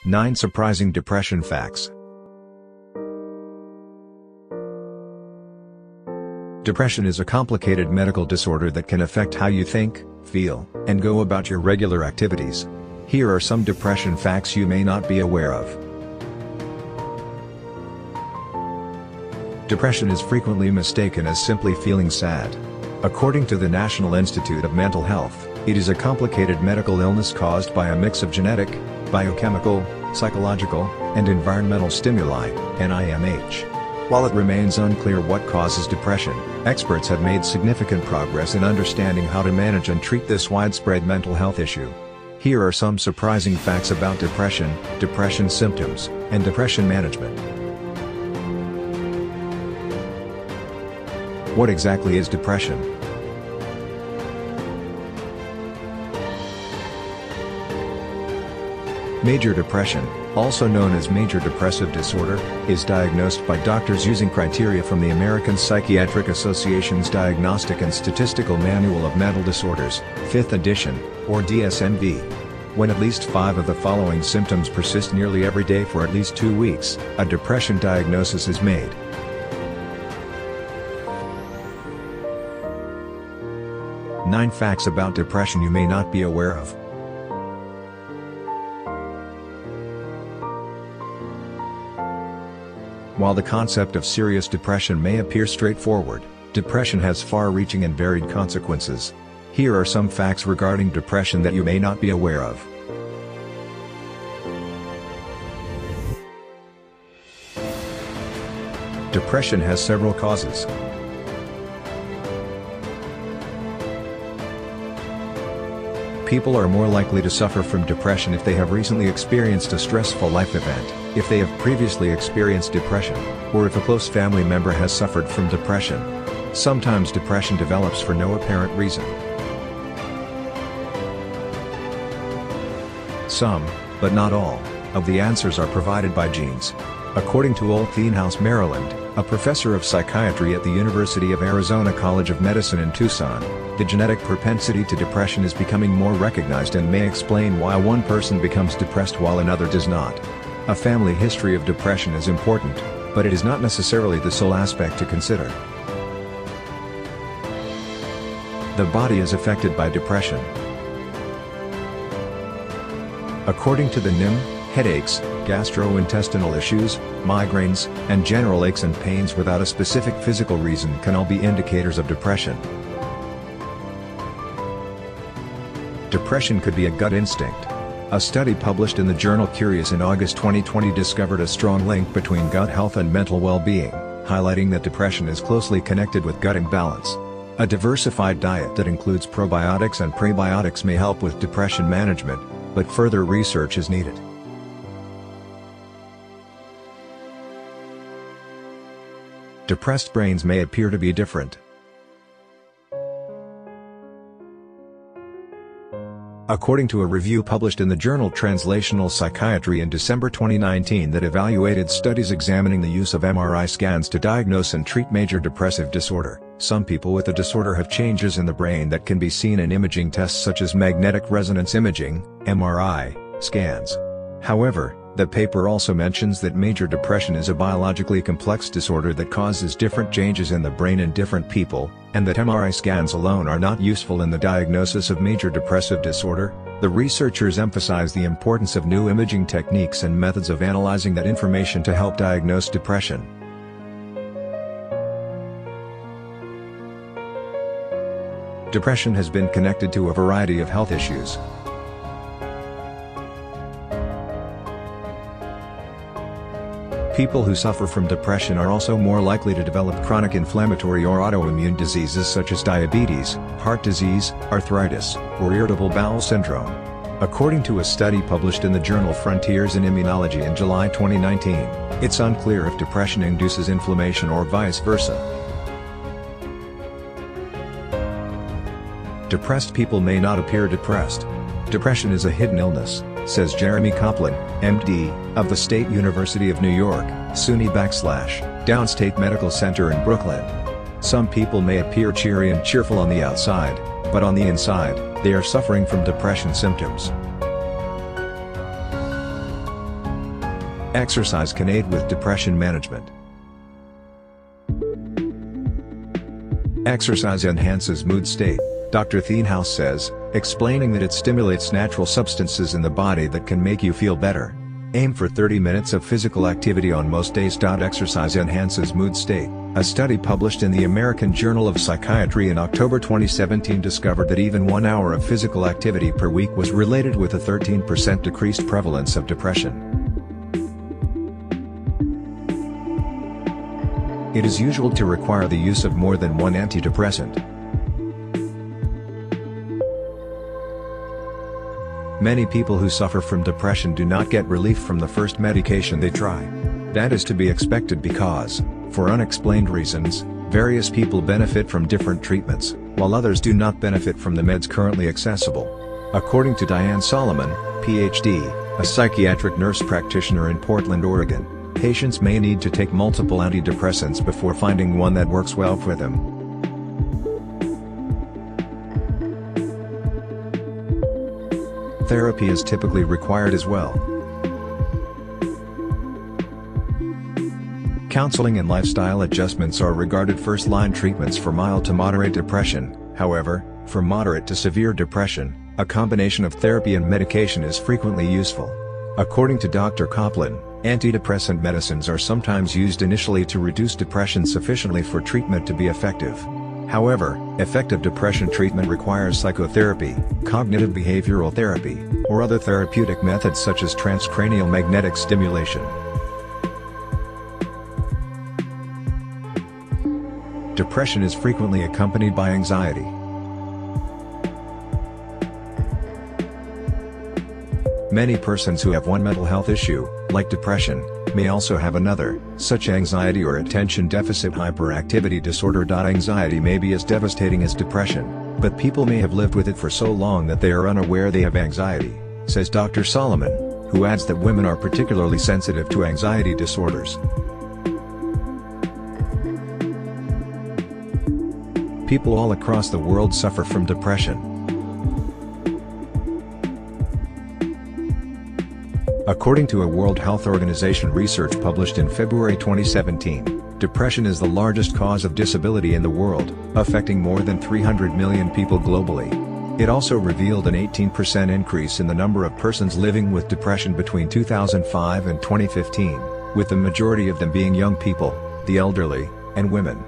9 Surprising Depression Facts. Depression is a complicated medical disorder that can affect how you think, feel, and go about your regular activities. Here are some depression facts you may not be aware of. Depression is frequently mistaken as simply feeling sad. According to the National Institute of Mental Health, it is a complicated medical illness caused by a mix of genetic, biochemical, psychological, and environmental stimuli, NIMH. While it remains unclear what causes depression, experts have made significant progress in understanding how to manage and treat this widespread mental health issue. Here are some surprising facts about depression, depression symptoms, and depression management. What exactly is depression? Major depression, also known as major depressive disorder, is diagnosed by doctors using criteria from the American Psychiatric Association's Diagnostic and Statistical Manual of Mental Disorders, 5th edition, or DSM-V. When at least 5 of the following symptoms persist nearly every day for at least 2 weeks, a depression diagnosis is made. Nine facts about depression you may not be aware of. While the concept of serious depression may appear straightforward, depression has far-reaching and varied consequences. Here are some facts regarding depression that you may not be aware of. Depression has several causes. People are more likely to suffer from depression if they have recently experienced a stressful life event, if they have previously experienced depression, or if a close family member has suffered from depression. Sometimes depression develops for no apparent reason. Some, but not all, of the answers are provided by genes. According to Ole Thienhaus, Maryland, a professor of psychiatry at the University of Arizona College of Medicine in Tucson, the genetic propensity to depression is becoming more recognized and may explain why one person becomes depressed while another does not. A family history of depression is important, but it is not necessarily the sole aspect to consider. The body is affected by depression. According to the NIM, headaches, gastrointestinal issues, migraines, and general aches and pains without a specific physical reason can all be indicators of depression. Depression could be a gut instinct. A study published in the journal Curious in August 2020 discovered a strong link between gut health and mental well-being, highlighting that depression is closely connected with gut imbalance. A diversified diet that includes probiotics and prebiotics may help with depression management, but further research is needed. Depressed brains may appear to be different. According to a review published in the journal Translational Psychiatry in December 2019 that evaluated studies examining the use of MRI scans to diagnose and treat major depressive disorder, some people with the disorder have changes in the brain that can be seen in imaging tests such as magnetic resonance imaging, MRI, scans. However, the paper also mentions that major depression is a biologically complex disorder that causes different changes in the brain in different people, and that MRI scans alone are not useful in the diagnosis of major depressive disorder. The researchers emphasize the importance of new imaging techniques and methods of analyzing that information to help diagnose depression. Depression has been connected to a variety of health issues. People who suffer from depression are also more likely to develop chronic inflammatory or autoimmune diseases such as diabetes, heart disease, arthritis, or irritable bowel syndrome. According to a study published in the journal Frontiers in Immunology in July 2019, it's unclear if depression induces inflammation or vice versa. Depressed people may not appear depressed. Depression is a hidden illness, says Jeremy Kaplan, MD, of the State University of New York, SUNY/Downstate Medical Center in Brooklyn. Some people may appear cheery and cheerful on the outside, but on the inside, they are suffering from depression symptoms. Exercise can aid with depression management. Exercise enhances mood state, Dr. Thienhaus says, explaining that it stimulates natural substances in the body that can make you feel better. Aim for 30 minutes of physical activity on most days. Exercise enhances mood state. A study published in the American Journal of Psychiatry in October 2017 discovered that even 1 hour of physical activity per week was related with a 13% decreased prevalence of depression. It is usual to require the use of more than one antidepressant. Many people who suffer from depression do not get relief from the first medication they try. That is to be expected because, for unexplained reasons, various people benefit from different treatments, while others do not benefit from the meds currently accessible. According to Diane Solomon, Ph.D., a psychiatric nurse practitioner in Portland, Oregon, patients may need to take multiple antidepressants before finding one that works well for them. Therapy is typically required as well. Counseling and lifestyle adjustments are regarded first-line treatments for mild to moderate depression. However, for moderate to severe depression, a combination of therapy and medication is frequently useful. According to Dr. Kaplan, antidepressant medicines are sometimes used initially to reduce depression sufficiently for treatment to be effective. However, effective depression treatment requires psychotherapy, cognitive behavioral therapy, or other therapeutic methods such as transcranial magnetic stimulation. Depression is frequently accompanied by anxiety. Many persons who have one mental health issue, like depression, may also have another, such anxiety or attention deficit hyperactivity disorder. Anxiety may be as devastating as depression, but people may have lived with it for so long that they are unaware they have anxiety, says Dr. Solomon, who adds that women are particularly sensitive to anxiety disorders. People all across the world suffer from depression. According to a World Health Organization research published in February 2017, depression is the largest cause of disability in the world, affecting more than 300 million people globally. It also revealed an 18% increase in the number of persons living with depression between 2005 and 2015, with the majority of them being young people, the elderly, and women.